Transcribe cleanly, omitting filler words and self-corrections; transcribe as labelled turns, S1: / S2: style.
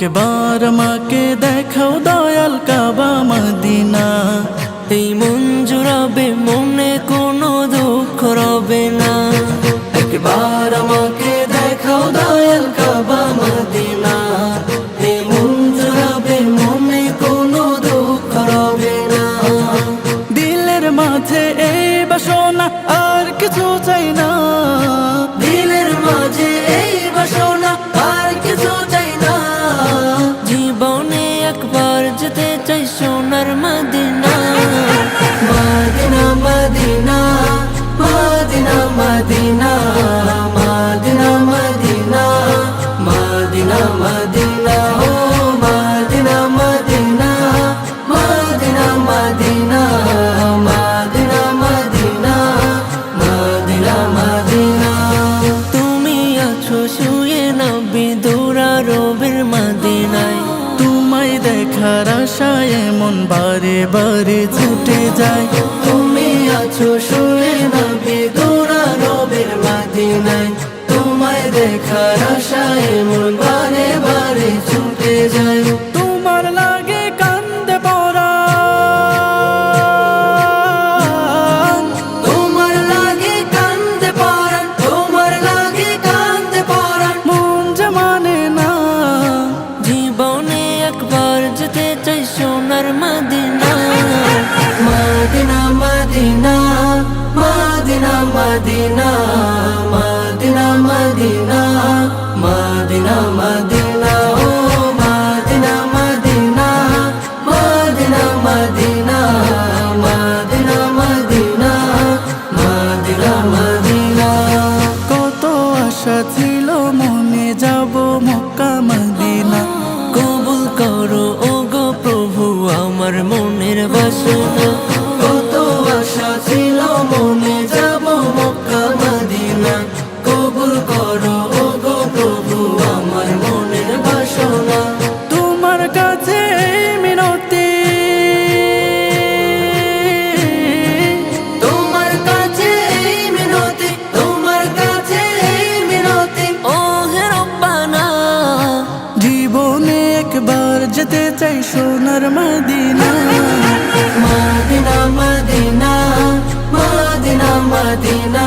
S1: একবার আমাকে দেখাও দয়াল কাবা মদিনা।
S2: এই মন জুড়াবে, মনে কোনো দুঃখ রবে না।
S1: একবার আমাকে দেখাও দয়াল কাবা মদিনা। এই মন জুড়াবে, মনে কোনো দুঃখ রবে না। দিলের মাঝে এই বাসনা, আর কিছু চাই না। দিলের মাঝে এই বাসনা, আর কিছু চাই না।
S2: জীবনে একবার যেতে চাই সোনার Medina.
S1: Medina Medina Medina Medina Medina Medina Medina Madina ও Madina Medina Medina Medina Medina Medina Medina Madina.
S2: তুমি আছো শুয়ে নবী দুরারবের মদিনায়।
S1: তোমায় দেখার আশায় মন বারে বারে ছুটে যায়। তুমি আছো শুয়ে নবী দুরারবের মদিনায়। তোমায় দেখার আশায় মন বারে বারে ছুটে যায়। তোমার লাগে কান্দে পরাণ, তোমার লাগে কান্দে পরাণ, তোমার লাগে কান্দে পরাণ। মন যে মানে না।
S2: জীবনে একবার যেতে চাই সোনার Medina.
S1: Medina Medina Medina Medina Medina Medina Medina Madina ও Madina Medina Medina Medina Medina Medina Medina Madina. কত আশা ছিল মনে যাব মক্কা মদিনা।
S2: কবুল করো ও গো প্রভু আমার মনের বাসনা।
S1: কত আশা ছিল মনে যাব মক্কা মদিনা। কবুল করো ও গো প্রভু আমার মনের বাসনা। তোমার কাছে এই মিনতি, তোমার কাছে এই মিনতি, তোমার কাছে এই মিনতি।
S2: ও হে রব্বানা,
S1: জীবনে একবার যেতে চাই সোনার Medina. Medina Medina Medina Medina